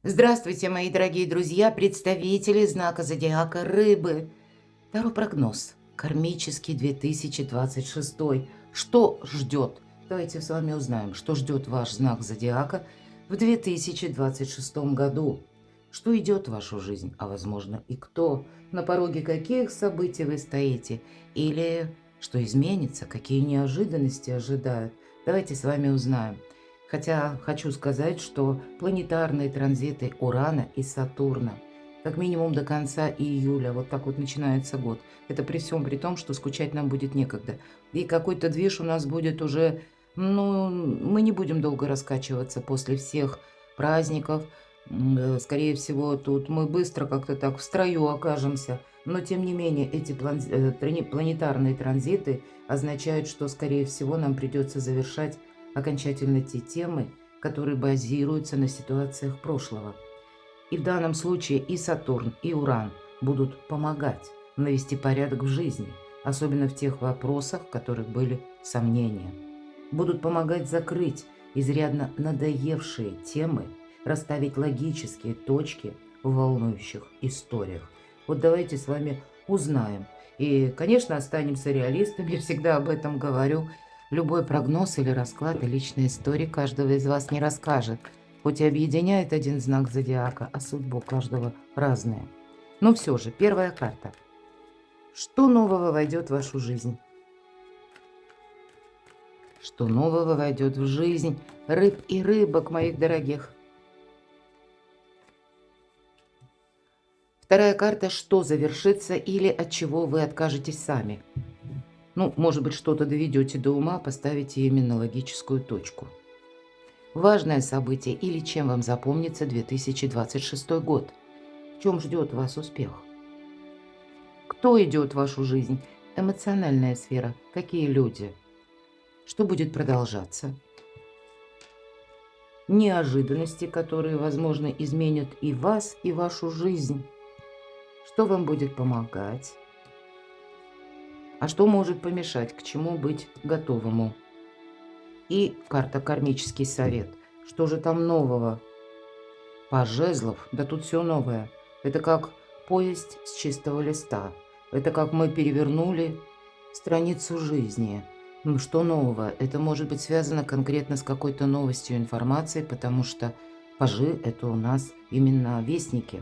Здравствуйте, мои дорогие друзья, представители знака зодиака Рыбы. Таро прогноз. Кармический 2026. Что ждет? Давайте с вами узнаем, что ждет ваш знак зодиака в 2026 году. Что идет в вашу жизнь, а возможно и кто, на пороге каких событий вы стоите, или что изменится, какие неожиданности ожидают. Давайте с вами узнаем. Хотя хочу сказать, что планетарные транзиты Урана и Сатурна как минимум до конца июля, вот так вот начинается год. Это при всем при том, что скучать нам будет некогда. И какой-то движ у нас будет уже, ну, мы не будем долго раскачиваться после всех праздников. Скорее всего, тут мы быстро как-то так в строю окажемся. Но, тем не менее, эти планетарные транзиты означают, что, скорее всего, нам придется завершать окончательно те темы, которые базируются на ситуациях прошлого. И в данном случае и Сатурн, и Уран будут помогать навести порядок в жизни, особенно в тех вопросах, в которых были сомнения. Будут помогать закрыть изрядно надоевшие темы, расставить логические точки в волнующих историях. Вот давайте с вами узнаем. И, конечно, останемся реалистами, всегда об этом говорю. Любой прогноз или расклад и личная история каждого из вас не расскажет. Хоть и объединяет один знак зодиака, а судьбу каждого разная. Но все же, первая карта. Что нового войдет в вашу жизнь? Что нового войдет в жизнь рыб и рыбок, моих дорогих? Вторая карта. Что завершится или от чего вы откажетесь сами? Ну, может быть, что-то доведете до ума, поставите именно логическую точку. Важное событие или чем вам запомнится 2026 год? В чем ждет вас успех? Кто идет в вашу жизнь? Эмоциональная сфера. Какие люди? Что будет продолжаться? Неожиданности, которые, возможно, изменят и вас, и вашу жизнь. Что вам будет помогать? А что может помешать? К чему быть готовому? И карта «Кармический совет». Что же там нового? Паж жезлов. Да тут все новое. Это как повесть с чистого листа. Это как мы перевернули страницу жизни. Ну, что нового? Это может быть связано конкретно с какой-то новостью, информацией, потому что пажи – это у нас именно вестники.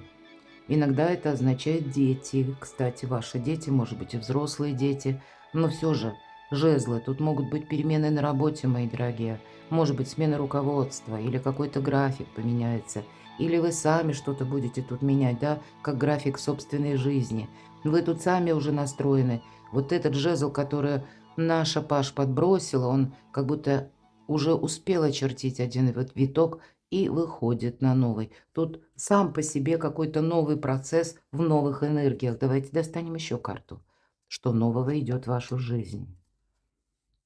Иногда это означает дети. Кстати, ваши дети, может быть, и взрослые дети. Но все же жезлы. Тут могут быть перемены на работе, мои дорогие. Может быть, смена руководства или какой-то график поменяется. Или вы сами что-то будете тут менять, да, как график собственной жизни. Вы тут сами уже настроены. Вот этот жезл, который наша Паш подбросила, он как будто уже успел очертить один вот виток и выходит на новый. Тут сам по себе какой-то новый процесс в новых энергиях. Давайте достанем еще карту. Что нового идет в вашу жизнь?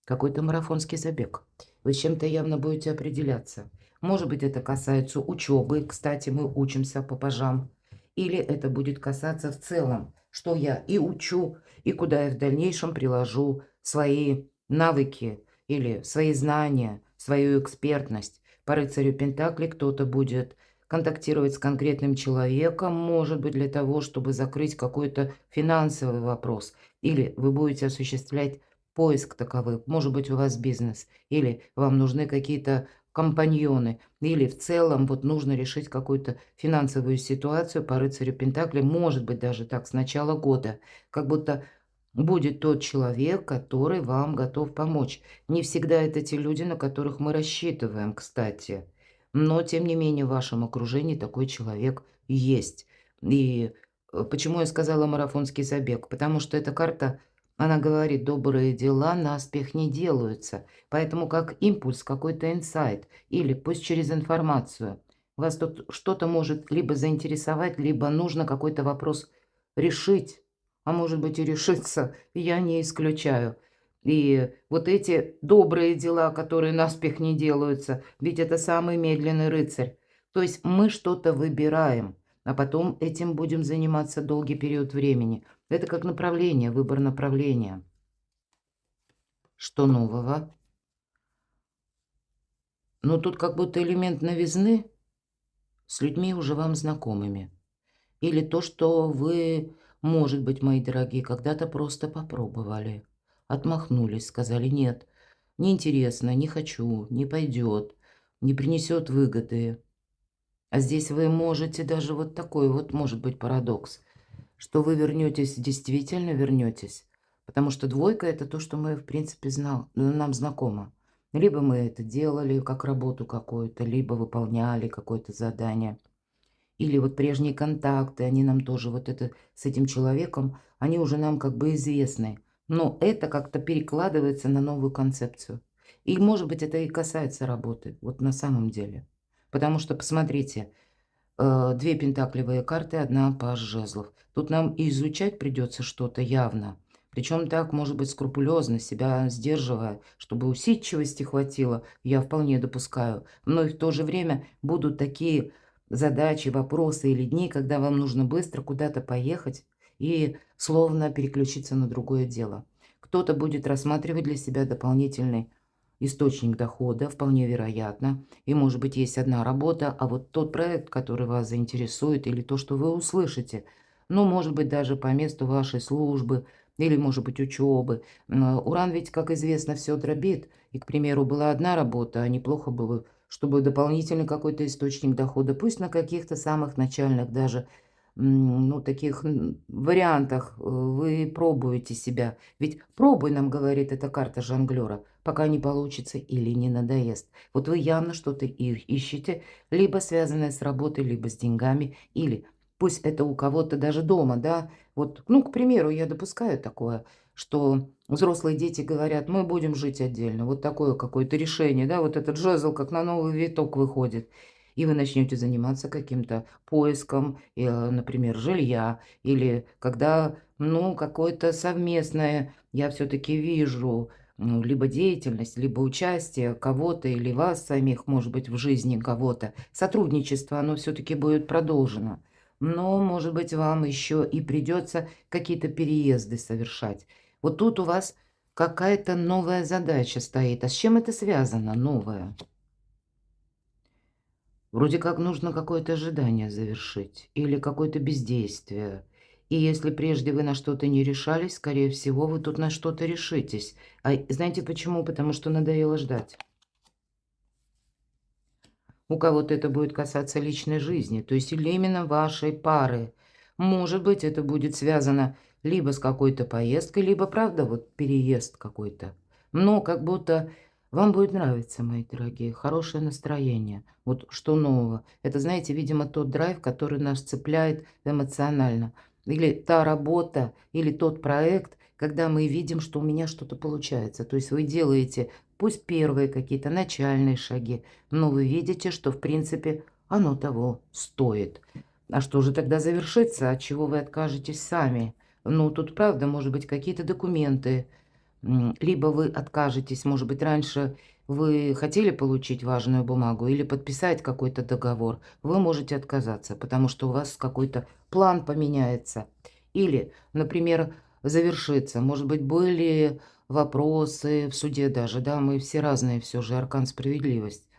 Какой-то марафонский забег. Вы с чем-то явно будете определяться. Может быть, это касается учебы. Кстати, мы учимся по пажам. Или это будет касаться в целом, что я и учу, и куда я в дальнейшем приложу свои навыки или свои знания, свою экспертность. По рыцарю Пентаклей кто-то будет контактировать с конкретным человеком, может быть, для того, чтобы закрыть какой-то финансовый вопрос. Или вы будете осуществлять поиск таковых. Может быть, у вас бизнес, или вам нужны какие-то компаньоны, или в целом вот нужно решить какую-то финансовую ситуацию по рыцарю Пентаклей, может быть, даже так, с начала года. Как будто будет тот человек, который вам готов помочь. Не всегда это те люди, на которых мы рассчитываем, кстати. Но, тем не менее, в вашем окружении такой человек есть. И почему я сказала марафонский забег? Потому что эта карта, она говорит, добрые дела наспех не делаются. Поэтому как импульс, какой-то инсайт, или пусть через информацию. Вас тут что-то может либо заинтересовать, либо нужно какой-то вопрос решить. А может быть и решиться, я не исключаю. И вот эти добрые дела, которые наспех не делаются, ведь это самый медленный рыцарь. То есть мы что-то выбираем, а потом этим будем заниматься долгий период времени. Это как направление, выбор направления. Что нового? Ну, тут как будто элемент новизны. с людьми уже вам знакомыми. Или то, что вы, может быть, мои дорогие, когда-то просто попробовали, отмахнулись, сказали: "Нет, неинтересно, не хочу, не пойдет, не принесет выгоды". А здесь вы можете даже вот такой вот может быть парадокс, что вы вернетесь, действительно вернетесь, потому что двойка — это то, что мы, в принципе, нам знакомо. Либо мы это делали как работу какую-то, либо выполняли какое-то задание. Или вот прежние контакты, они нам тоже вот это с этим человеком, они уже нам как бы известны. Но это как-то перекладывается на новую концепцию. И, может быть, это и касается работы, вот на самом деле. Потому что, посмотрите, 2 пентаклевые карты, 1 паж жезлов. Тут нам и изучать придется что-то явно. Причем так, может быть, скрупулезно, себя сдерживая, чтобы усидчивости хватило, я вполне допускаю. Но и в то же время будут такие задачи, вопросы или дни, когда вам нужно быстро куда-то поехать и словно переключиться на другое дело. Кто-то будет рассматривать для себя дополнительный источник дохода, вполне вероятно. И, может быть, есть одна работа, а вот тот проект, который вас заинтересует, или то, что вы услышите, ну, может быть, даже по месту вашей службы или, может быть, учебы. Уран ведь, как известно, все дробит. И, к примеру, была одна работа, а неплохо было, чтобы дополнительный какой-то источник дохода, пусть на каких-то самых начальных даже ну, таких вариантах вы пробуете себя. Ведь пробуй, нам говорит эта карта жонглера, пока не получится или не надоест. Вот вы явно что-то ищете, либо связанное с работой, либо с деньгами, или пусть это у кого-то даже дома, да. Вот, ну, к примеру, я допускаю такое, что взрослые дети говорят: мы будем жить отдельно. Вот такое какое-то решение, да, вот этот жезл как на новый виток выходит. И вы начнете заниматься каким-то поиском, например, жилья, или когда, ну, какое-то совместное, я все-таки вижу, ну, либо деятельность, либо участие кого-то или вас самих, может быть, в жизни кого-то. Сотрудничество, оно все-таки будет продолжено. Но, может быть, вам еще и придется какие-то переезды совершать. Вот тут у вас какая-то новая задача стоит. А с чем это связано, новая? Вроде как нужно какое-то ожидание завершить или какое-то бездействие. И если прежде вы на что-то не решались, скорее всего, вы тут на что-то решитесь. А знаете почему? Потому что надоело ждать. У кого-то это будет касаться личной жизни, то есть или именно вашей пары. Может быть, это будет связано либо с какой-то поездкой, либо, правда, вот переезд какой-то. Но как будто вам будет нравиться, мои дорогие, хорошее настроение. Вот что нового. Это, знаете, видимо, тот драйв, который нас цепляет эмоционально. Или та работа, или тот проект, когда мы видим, что у меня что-то получается. То есть вы делаете, пусть первые какие-то начальные шаги, но вы видите, что, в принципе, оно того стоит. А что же тогда завершится? От чего вы откажетесь сами? Ну, тут, правда, может быть, какие-то документы. Либо вы откажетесь, может быть, раньше вы хотели получить важную бумагу или подписать какой-то договор. Вы можете отказаться, потому что у вас какой-то план поменяется. Или, например, завершится. Может быть, были вопросы в суде даже, да, мы все разные, все же аркан справедливость.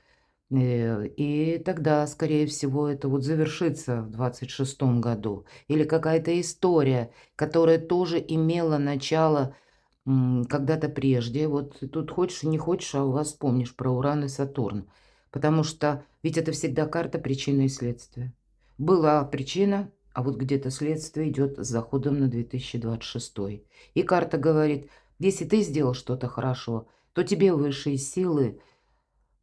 И тогда, скорее всего, это вот завершится в 26-м году. Или какая-то история, которая тоже имела начало когда-то прежде. Вот тут хочешь не хочешь, а у вас помнишь про Уран и Сатурн. Потому что ведь это всегда карта причины и следствия. Была причина, а вот где-то следствие идет с заходом на 2026. И карта говорит, если ты сделал что-то хорошо, то тебе высшие силы,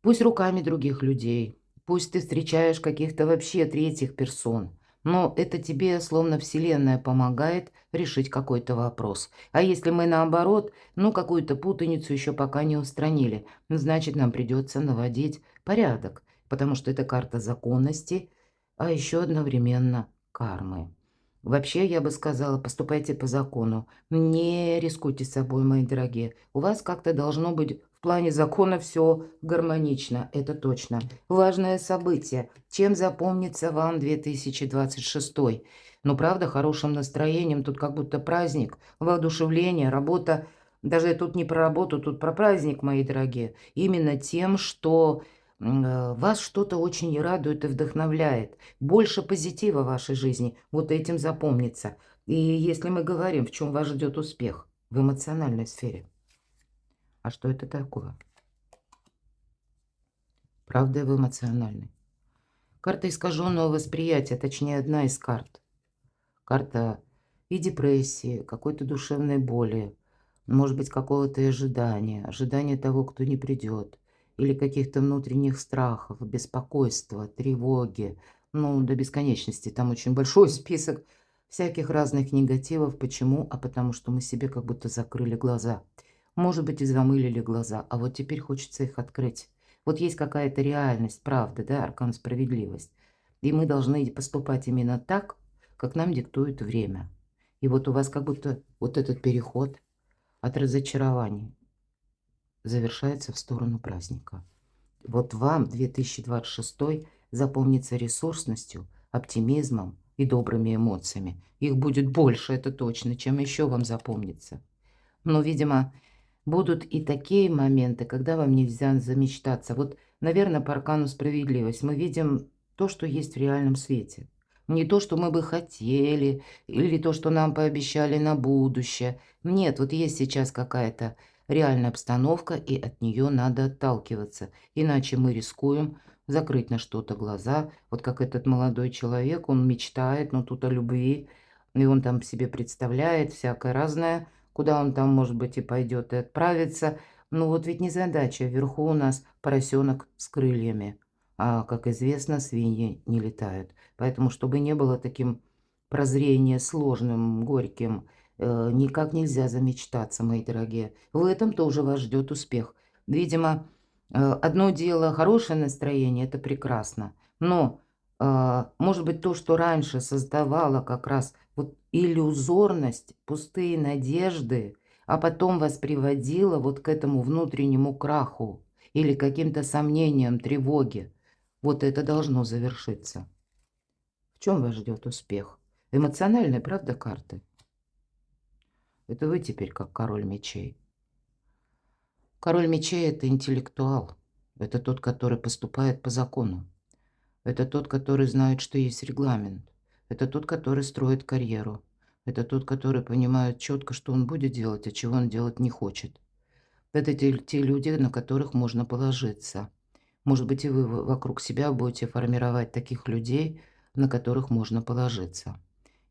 пусть руками других людей, пусть ты встречаешь каких-то вообще третьих персон, но это тебе словно Вселенная помогает решить какой-то вопрос. А если мы наоборот, ну какую-то путаницу еще пока не устранили, значит нам придется наводить порядок, потому что это карта законности, а еще одновременно кармы. Вообще, я бы сказала, поступайте по закону. Не рискуйте собой, мои дорогие. У вас как-то должно быть в плане закона все гармонично, это точно. Важное событие. Чем запомнится вам 2026? Ну, правда, хорошим настроением, тут как будто праздник, воодушевление, работа. Даже тут не про работу, тут про праздник, мои дорогие. Именно тем, что Вас что-то очень радует и вдохновляет. Больше позитива в вашей жизни. Вот этим запомнится. И если мы говорим, в чем вас ждет успех в эмоциональной сфере. А что это такое? Правда, в эмоциональной. Карта искаженного восприятия, точнее, одна из карт. Карта и депрессии, какой-то душевной боли, может быть, какого-то ожидания, ожидания того, кто не придет, или каких-то внутренних страхов, беспокойства, тревоги. Ну, до бесконечности. Там очень большой список всяких разных негативов. Почему? А потому что мы себе как будто закрыли глаза. Может быть, и замылили глаза, а вот теперь хочется их открыть. Вот есть какая-то реальность, правда, да, аркан справедливость. И мы должны поступать именно так, как нам диктует время. И вот у вас как будто вот этот переход от разочарований завершается в сторону праздника. Вот вам 2026 запомнится ресурсностью, оптимизмом и добрыми эмоциями. Их будет больше, это точно, чем еще вам запомнится. Но, видимо, будут и такие моменты, когда вам нельзя замечтаться. Вот, наверное, по аркану справедливость мы видим то, что есть в реальном свете. Не то, что мы бы хотели, или то, что нам пообещали на будущее. Нет, вот есть сейчас какая-то реальная обстановка, и от нее надо отталкиваться. Иначе мы рискуем закрыть на что-то глаза. Вот как этот молодой человек, он мечтает, но тут о любви, и он там себе представляет всякое разное, куда он там, может быть, и пойдет, и отправится. Ну вот ведь незадача. Вверху у нас поросенок с крыльями. А, как известно, свиньи не летают. Поэтому, чтобы не было таким прозрение сложным, горьким, никак нельзя замечтаться, мои дорогие. В этом тоже вас ждет успех. Видимо, одно дело хорошее настроение, это прекрасно. Но, может быть, то, что раньше создавало как раз вот иллюзорность, пустые надежды, а потом вас приводило вот к этому внутреннему краху или каким-то сомнениям, тревоге. Вот это должно завершиться. В чем вас ждет успех? Эмоциональные, правда, карты? Это вы теперь как король мечей. Король мечей – это интеллектуал. Это тот, который поступает по закону. Это тот, который знает, что есть регламент. Это тот, который строит карьеру. Это тот, который понимает четко, что он будет делать, а чего он делать не хочет. Это те люди, на которых можно положиться. Может быть, и вы вокруг себя будете формировать таких людей, на которых можно положиться.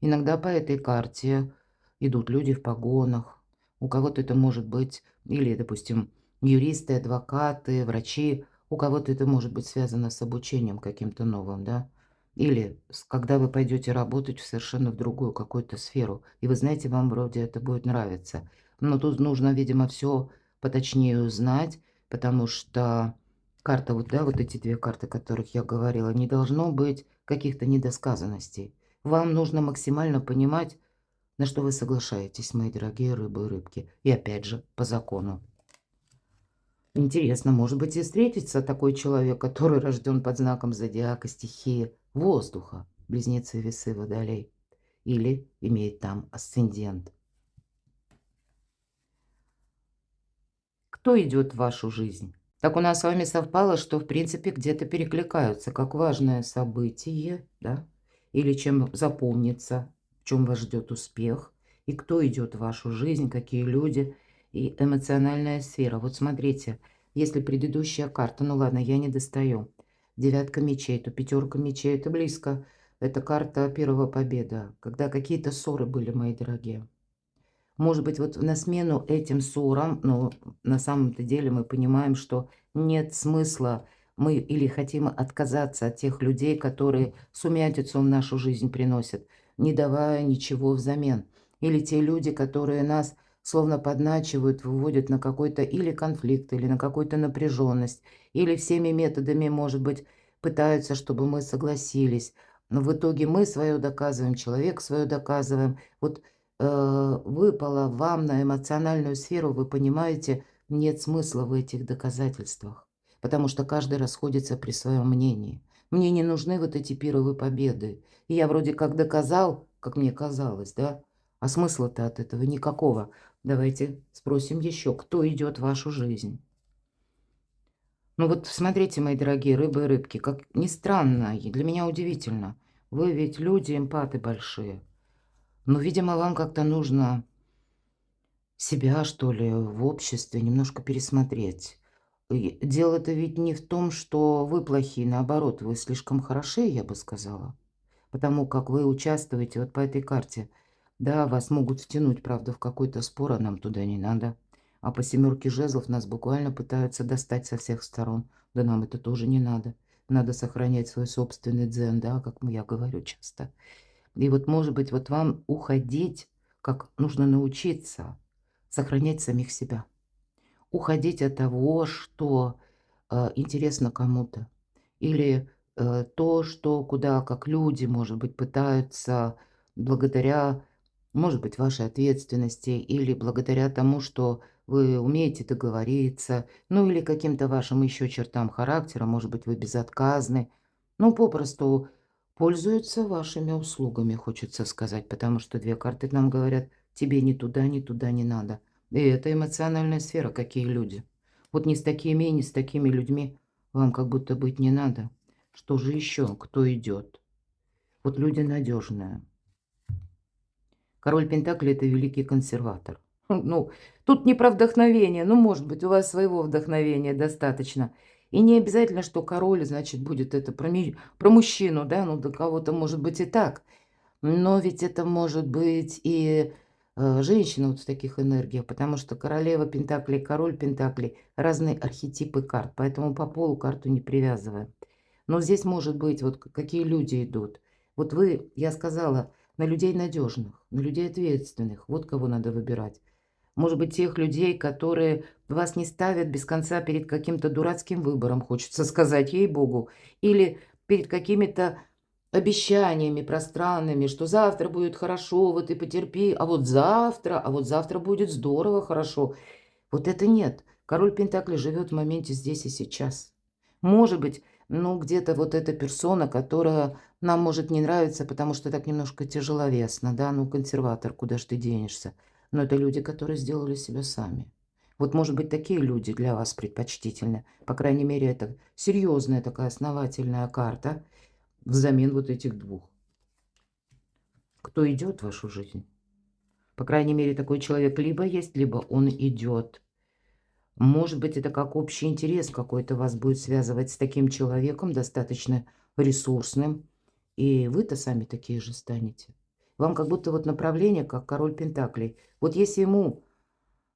Иногда по этой карте идут люди в погонах. У кого-то это может быть, или, допустим, юристы, адвокаты, врачи. У кого-то это может быть связано с обучением каким-то новым, да. Или когда вы пойдете работать в совершенно в другую какую-то сферу. И вы знаете, вам вроде это будет нравиться. Но тут нужно, видимо, все поточнее узнать, потому что карта, вот, да, вот эти две карты, о которых я говорила, не должно быть каких-то недосказанностей. Вам нужно максимально понимать, на что вы соглашаетесь, мои дорогие рыбы и рыбки. И опять же, по закону. Интересно, может быть, и встретится такой человек, который рожден под знаком зодиака стихии воздуха, близнецы, весы, водолей. Или имеет там асцендент. Кто идет в вашу жизнь? Так у нас с вами совпало, что, в принципе, где-то перекликаются, как важное событие, да, или чем запомнится, в чем вас ждет успех, и кто идет в вашу жизнь, какие люди, и эмоциональная сфера. Вот смотрите, если предыдущая карта, ну ладно, я не достаю, девятка мечей, то пятерка мечей, это близко, это карта первого победа, когда какие-то ссоры были, мои дорогие. Может быть, вот на смену этим ссорам, но на самом-то деле мы понимаем, что нет смысла. Мы или хотим отказаться от тех людей, которые сумятицу в нашу жизнь приносят, не давая ничего взамен. Или те люди, которые нас словно подначивают, выводят на какой-то или конфликт, или на какую-то напряженность, или всеми методами, может быть, пытаются, чтобы мы согласились. Но в итоге мы свое доказываем, человек свое доказываем. Вот выпало вам на эмоциональную сферу, вы понимаете, нет смысла в этих доказательствах, потому что каждый расходится при своем мнении. Мне не нужны вот эти пировые победы. И я вроде как доказал, как мне казалось, да? А смысла-то от этого никакого. Давайте спросим еще, кто идет в вашу жизнь. Ну вот смотрите, мои дорогие рыбы и рыбки, как ни странно, и для меня удивительно. Вы ведь люди, эмпаты большие. Но, видимо, вам как-то нужно себя, что ли, в обществе немножко пересмотреть. И дело-то ведь не в том, что вы плохие, наоборот, вы слишком хороши, я бы сказала. Потому как вы участвуете вот по этой карте. Да, вас могут втянуть, правда, в какой-то спор, а нам туда не надо. А по семерке жезлов нас буквально пытаются достать со всех сторон. Да нам это тоже не надо. Надо сохранять свой собственный дзен, да, как я говорю часто. И вот, может быть, вот вам уходить, как нужно научиться сохранять самих себя. Уходить от того, что интересно кому-то. Или то, что куда как люди, может быть, пытаются благодаря, может быть, вашей ответственности или благодаря тому, что вы умеете договориться, ну или каким-то вашим еще чертам характера, может быть, вы безотказны, ну, попросту пользуются вашими услугами, хочется сказать, потому что две карты нам говорят, тебе ни туда не надо. И это эмоциональная сфера, какие люди. Вот ни с такими и ни с такими людьми вам как будто быть не надо. Что же еще? Кто идет? Вот люди надежные. Король Пентаклей – это великий консерватор. Ну, тут не про вдохновение. Ну, может быть, у вас своего вдохновения достаточно. И не обязательно, что король, значит, будет это про мужчину, да? Ну, до кого-то может быть и так. Но ведь это может быть и женщина вот в таких энергиях, потому что королева Пентаклей, король Пентаклей – разные архетипы карт, поэтому по полу карту не привязываем. Но здесь может быть, вот какие люди идут. Вот вы, я сказала, на людей надежных, на людей ответственных, вот кого надо выбирать. Может быть, тех людей, которые вас не ставят без конца перед каким-то дурацким выбором, хочется сказать, ей-богу, или перед какими-то обещаниями пространными, что завтра будет хорошо, вот и потерпи, а вот завтра будет здорово, хорошо. Вот это нет. Король Пентаклей живет в моменте здесь и сейчас. Может быть, ну, где-то вот эта персона, которая нам может не нравиться, потому что так немножко тяжеловесно, да, ну, консерватор, куда ж ты денешься. Но это люди, которые сделали себя сами. Вот, может быть, такие люди для вас предпочтительны. По крайней мере, это серьезная такая основательная карта взамен вот этих двух. Кто идет в вашу жизнь? По крайней мере, такой человек либо есть, либо он идет. Может быть, это как общий интерес какой-то вас будет связывать с таким человеком, достаточно ресурсным, и вы-то сами такие же станете. Вам как будто вот направление, как король Пентаклей. Вот если ему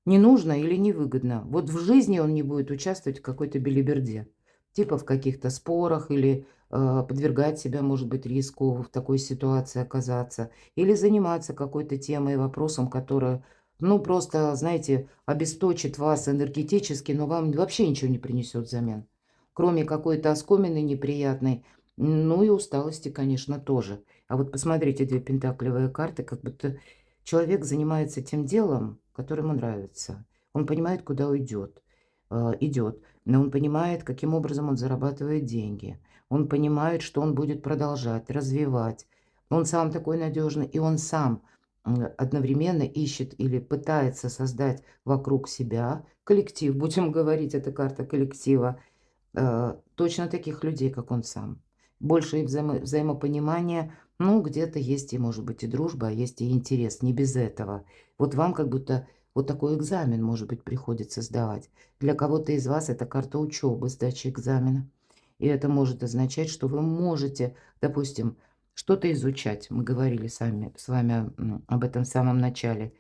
не нужно или невыгодно, вот в жизни он не будет участвовать в какой-то белиберде, типа в каких-то спорах или подвергать себя, может быть, риску в такой ситуации оказаться, или заниматься какой-то темой, вопросом, которая, ну, просто, знаете, обесточит вас энергетически, но вам вообще ничего не принесет взамен, кроме какой-то оскомины неприятной, ну и усталости, конечно, тоже. А вот посмотрите, две пентаклевые карты, как будто человек занимается тем делом, которое ему нравится. Он понимает, куда уйдет, идет, но он понимает, каким образом он зарабатывает деньги. Он понимает, что он будет продолжать, развивать. Он сам такой надежный, и он сам одновременно ищет или пытается создать вокруг себя коллектив, будем говорить, это карта коллектива, точно таких людей, как он сам. Больше и взаимопонимания, ну, где-то есть и, может быть, и дружба, а есть и интерес, не без этого. Вот вам как будто вот такой экзамен, может быть, приходится сдавать. Для кого-то из вас это карта учебы, сдачи экзамена. И это может означать, что вы можете, допустим, что-то изучать. Мы говорили с вами об этом в самом начале.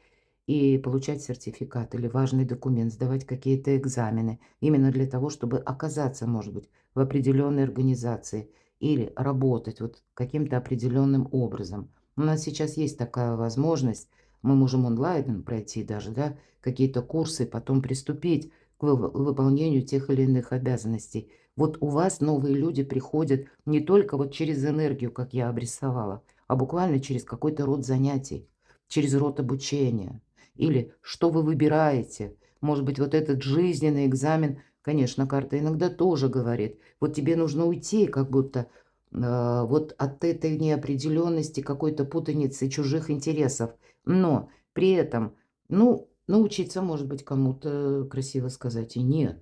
И получать сертификат или важный документ, сдавать какие-то экзамены. Именно для того, чтобы оказаться, может быть, в определенной организации или работать вот каким-то определенным образом. У нас сейчас есть такая возможность. Мы можем онлайн пройти даже, да, какие-то курсы, потом приступить к выполнению тех или иных обязанностей. Вот у вас новые люди приходят не только вот через энергию, как я обрисовала, а буквально через какой-то род занятий, через род обучения. Или что вы выбираете. Может быть, вот этот жизненный экзамен, конечно, карта иногда тоже говорит, вот тебе нужно уйти как будто вот от этой неопределенности, какой-то путаницы чужих интересов. Но при этом, ну, научиться, может быть, кому-то красиво сказать и нет.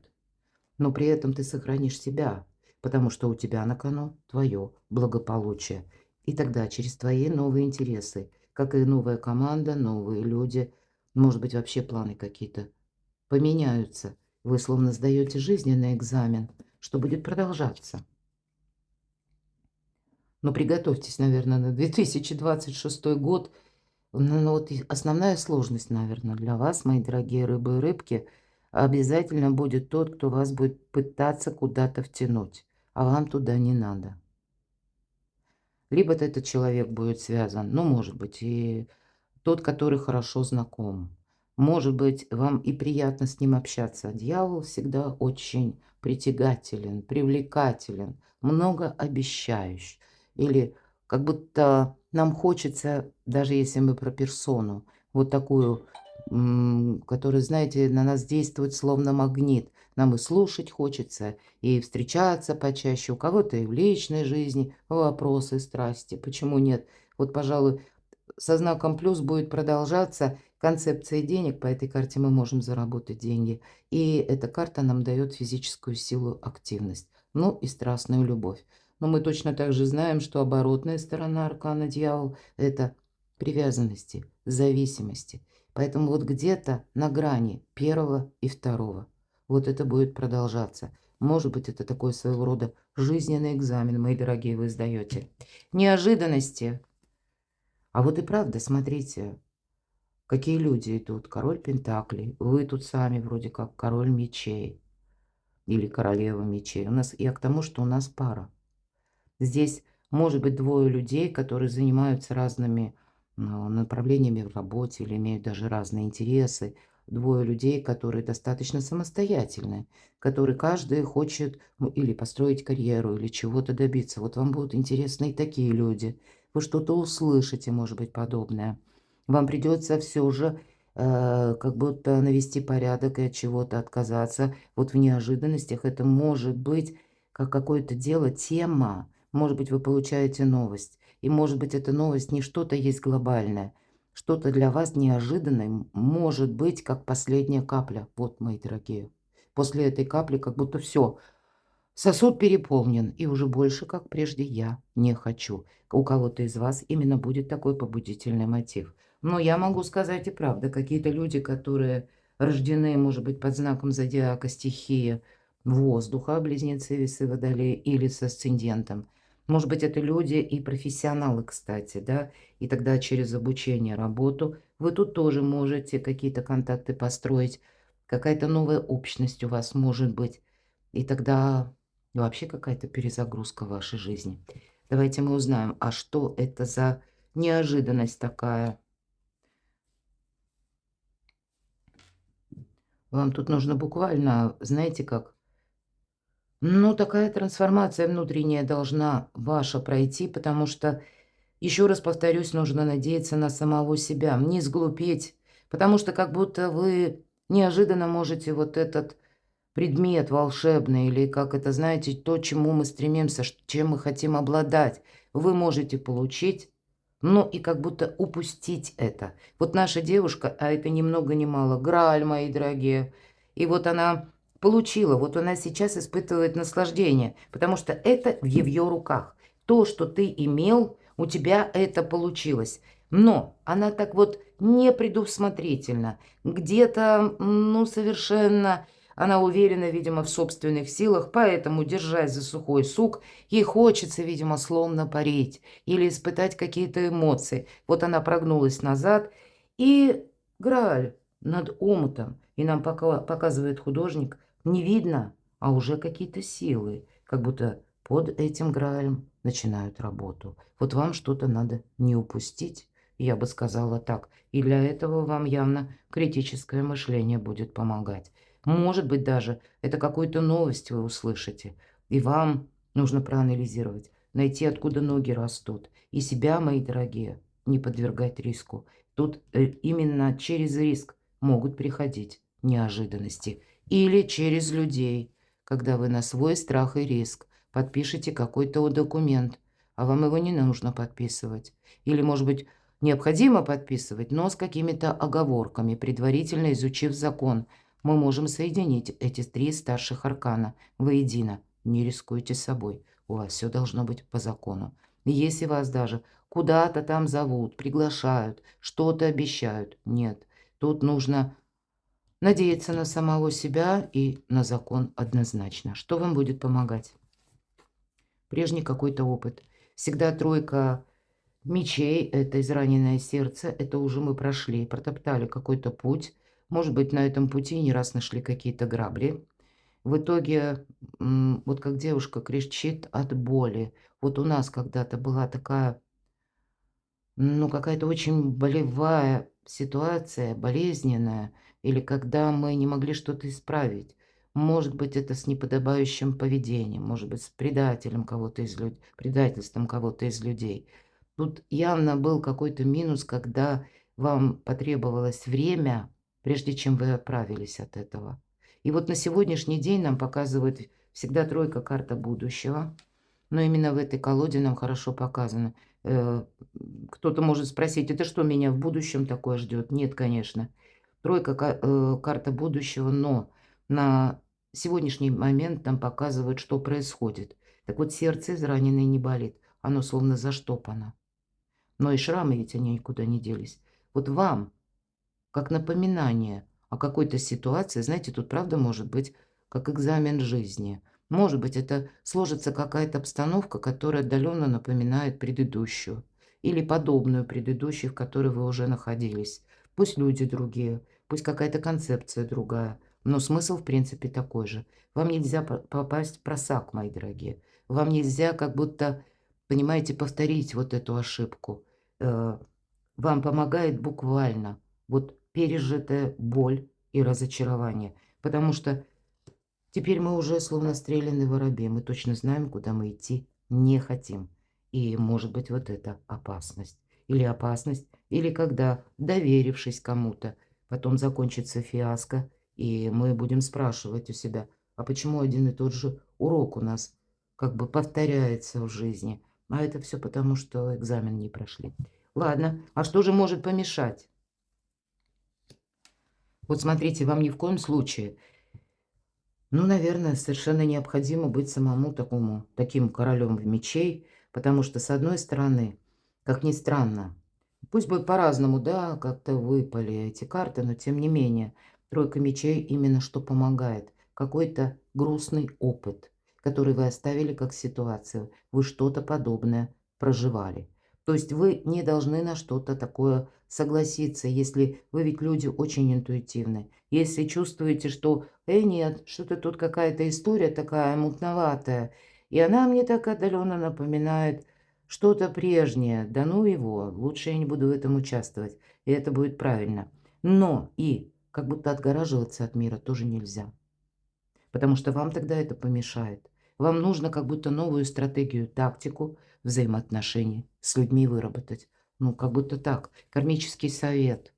но при этом ты сохранишь себя, потому что у тебя на кону твое благополучие. И тогда через твои новые интересы, как и новая команда, новые люди, может быть, вообще планы какие-то поменяются. Вы словно сдаете жизненный экзамен, что будет продолжаться. Но приготовьтесь, наверное, на 2026 год. Ну, вот основная сложность, наверное, для вас, мои дорогие рыбы и рыбки, обязательно будет тот, кто вас будет пытаться куда-то втянуть, а вам туда не надо. Либо этот человек будет связан, ну, может быть, и тот, который хорошо знаком. Может быть, вам и приятно с ним общаться. Дьявол всегда очень притягателен, привлекателен, многообещающий. Или как будто нам хочется, даже если мы про персону, вот такую, которая, знаете, на нас действует словно магнит. Нам и слушать хочется, и встречаться почаще. У кого-то и в личной жизни вопросы, страсти. Почему нет? Вот, пожалуй, со знаком плюс будет продолжаться концепция денег. По этой карте мы можем заработать деньги. И эта карта нам дает физическую силу, активность. Ну и страстную любовь. Но мы точно так же знаем, что оборотная сторона аркана дьявол – это привязанности, зависимости. Поэтому вот где-то на грани первого и второго вот это будет продолжаться. Может быть, это такой своего рода жизненный экзамен, мои дорогие, вы сдаете. Неожиданности. А вот и правда, смотрите, какие люди идут. Король Пентаклей. Вы тут сами вроде как король мечей. Или королева мечей. У нас, я к тому, что у нас пара. Здесь может быть двое людей, которые занимаются разными направлениями в работе или имеют даже разные интересы. Двое людей, которые достаточно самостоятельны, которые каждый хочет или построить карьеру, или чего-то добиться. Вот вам будут интересны и такие люди. Вы что-то услышите, может быть, подобное. Вам придется все же как будто навести порядок и от чего-то отказаться. Вот в неожиданностях это может быть как какое-то дело, тема. Может быть, вы получаете новость. И может быть, эта новость не что-то есть глобальное. Что-то для вас неожиданное может быть, как последняя капля. Вот, мои дорогие. После этой капли как будто все. Сосуд переполнен. И уже больше, как прежде, я не хочу. У кого-то из вас именно будет такой побудительный мотив. Но я могу сказать и правда. Какие-то люди, которые рождены, может быть, под знаком зодиака стихии воздуха, близнецы, весы, водолеи, или с асцендентом. Может быть, это люди и профессионалы, кстати, да, и тогда через обучение, работу вы тут тоже можете какие-то контакты построить, какая-то новая общность у вас может быть, и тогда вообще какая-то перезагрузка в вашей жизни. Давайте мы узнаем, а что это за неожиданность такая? Вам тут нужно буквально, знаете как, ну, такая трансформация внутренняя должна ваша пройти, потому что, еще раз повторюсь, нужно надеяться на самого себя, не сглупеть, потому что как будто вы неожиданно можете вот этот предмет волшебный или, как это, знаете, то, чему мы стремимся, чем мы хотим обладать, вы можете получить, но и как будто упустить это. Вот наша девушка, а это ни много ни мало, Грааль, мои дорогие, и вот она получила, вот она сейчас испытывает наслаждение, потому что это в ее руках. То, что ты имел, у тебя это получилось. Но она так вот непредусмотрительно, где-то, ну, совершенно она уверена, видимо, в собственных силах, поэтому, держась за сухой сук, ей хочется, видимо, словно парить или испытать какие-то эмоции. Вот она прогнулась назад, и Грааль над омутом, и нам показывает художник, не видно, а уже какие-то силы, как будто под этим Граалем начинают работу. Вот вам что-то надо не упустить, я бы сказала так, и для этого вам явно критическое мышление будет помогать. Может быть, даже это какую-то новость вы услышите, и вам нужно проанализировать, найти, откуда ноги растут, и себя, мои дорогие, не подвергать риску. Тут именно через риск могут приходить неожиданности. Или через людей, когда вы на свой страх и риск подпишете какой-то документ, а вам его не нужно подписывать. Или, может быть, необходимо подписывать, но с какими-то оговорками, предварительно изучив закон. Мы можем соединить эти 3 старших аркана воедино. Не рискуйте собой. У вас все должно быть по закону. Если вас даже куда-то там зовут, приглашают, что-то обещают, нет. Тут нужно надеяться на самого себя и на закон однозначно. Что вам будет помогать? Прежний какой-то опыт. Всегда тройка мечей– это израненное сердце, это уже мы прошли, протоптали какой-то путь. Может быть, на этом пути не раз нашли какие-то грабли. В итоге, вот как девушка кричит от боли. Вот у нас когда-то была такая, ну, какая-то очень болевая ситуация, болезненная, или когда мы не могли что-то исправить. Может быть, это с неподобающим поведением, может быть, с предательством кого-то из людей. Тут явно был какой-то минус, когда вам потребовалось время, прежде чем вы оправились от этого. И вот на сегодняшний день нам показывает всегда тройка карта будущего. Но именно в этой колоде нам хорошо показано. Э, Кто-то может спросить, это что, меня в будущем такое ждет? Нет, конечно. Тройка карта будущего, но на сегодняшний момент нам показывает, что происходит. Так вот, сердце израненное не болит, оно словно заштопано. Но и шрамы ведь они никуда не делись. Вот вам, как напоминание о какой-то ситуации, знаете, тут правда может быть как экзамен жизни. Может быть, это сложится какая-то обстановка, которая отдаленно напоминает предыдущую или подобную предыдущей, в которой вы уже находились. Пусть люди другие, пусть какая-то концепция другая, но смысл, в принципе, такой же. Вам нельзя попасть в просак, мои дорогие. Вам нельзя как будто, понимаете, повторить вот эту ошибку. Вам помогает буквально вот пережитая боль и разочарование. Потому что теперь мы уже словно стрелянные воробьи. Мы точно знаем, куда мы идти не хотим. И может быть вот это опасность. Или когда, доверившись кому-то, потом закончится фиаско, и мы будем спрашивать у себя, а почему один и тот же урок у нас как бы повторяется в жизни? А это все потому, что экзамен не прошли. Ладно, а что же может помешать? Вот смотрите, вам ни в коем случае, ну, наверное, совершенно необходимо быть самому таким королем мечей, потому что, с одной стороны, как ни странно, пусть будет по-разному, да, как-то выпали эти карты, но тем не менее, тройка мечей именно что помогает. Какой-то грустный опыт, который вы оставили как ситуацию. Вы что-то подобное проживали. То есть вы не должны на что-то такое согласиться, если вы ведь люди очень интуитивны. Если чувствуете, что нет, что-то тут какая-то история такая мутноватая, и она мне так отдаленно напоминает что-то прежнее, да ну его, лучше я не буду в этом участвовать, и это будет правильно. Но и как будто отгораживаться от мира тоже нельзя, потому что вам тогда это помешает. Вам нужно как будто новую стратегию, тактику взаимоотношений с людьми выработать. Ну, как будто так. Кармический совет.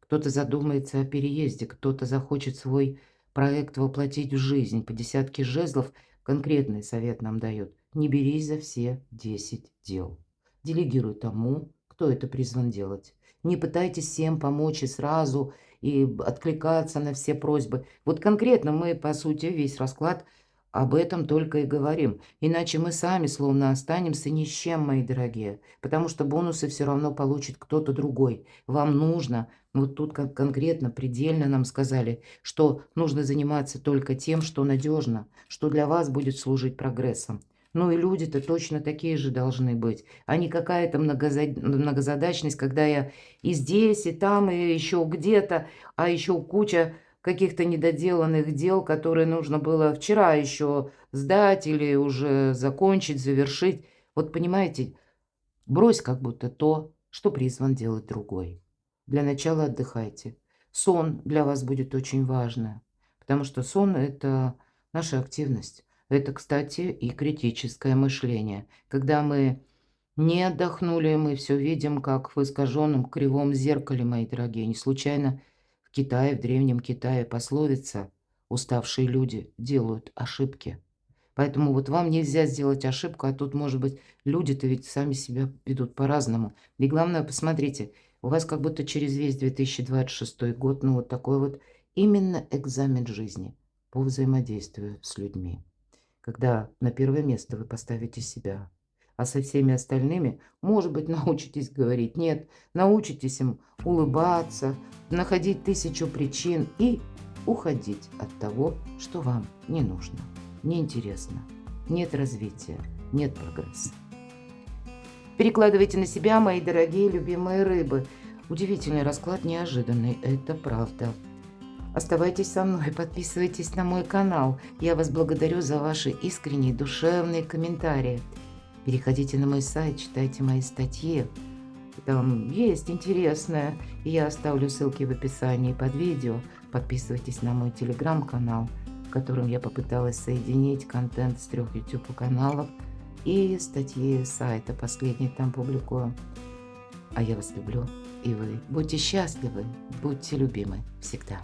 Кто-то задумается о переезде, кто-то захочет свой проект воплотить в жизнь. По десятке жезлов конкретный совет нам дает. Не берись за все 10 дел. Делегируй тому, кто это призван делать. Не пытайтесь всем помочь и сразу, и откликаться на все просьбы. Вот конкретно мы, по сути, весь расклад об этом только и говорим. Иначе мы сами словно останемся ни с чем, мои дорогие. Потому что бонусы все равно получит кто-то другой. Вам нужно, вот тут как конкретно, предельно нам сказали, что нужно заниматься только тем, что надежно, что для вас будет служить прогрессом. Ну и люди-то точно такие же должны быть, а не какая-то многозадачность, когда я и здесь, и там, и еще где-то, а еще куча каких-то недоделанных дел, которые нужно было вчера еще сдать или уже закончить, завершить. Вот понимаете, брось как будто то, что призван делать другой. Для начала отдыхайте. Сон для вас будет очень важно, потому что сон– это наша активность. Это, кстати, и критическое мышление. Когда мы не отдохнули, мы все видим, как в искаженном кривом зеркале, мои дорогие. Не случайно в Китае, в древнем Китае пословица «Уставшие люди делают ошибки». Поэтому вот вам нельзя сделать ошибку, а тут, может быть, люди-то ведь сами себя ведут по-разному. И главное, посмотрите, У вас как будто через весь 2026 год, ну вот такой вот именно экзамен жизни по взаимодействию с людьми. Когда на первое место вы поставите себя, а со всеми остальными, может быть, научитесь говорить нет, научитесь им улыбаться, находить 1000 причин и уходить от того, что вам не нужно, неинтересно, нет развития, нет прогресса. Перекладывайте на себя, мои дорогие любимые рыбы. Удивительный расклад, неожиданный, это правда. Оставайтесь со мной, подписывайтесь на мой канал. Я вас благодарю за ваши искренние, душевные комментарии. Переходите на мой сайт, читайте мои статьи. Там есть интересное. Я оставлю ссылки в описании под видео. Подписывайтесь на мой телеграм-канал, в котором я попыталась соединить контент с 3 YouTube-каналов и статьи сайта. Последний там публикую. А я вас люблю, и вы будьте счастливы, будьте любимы всегда.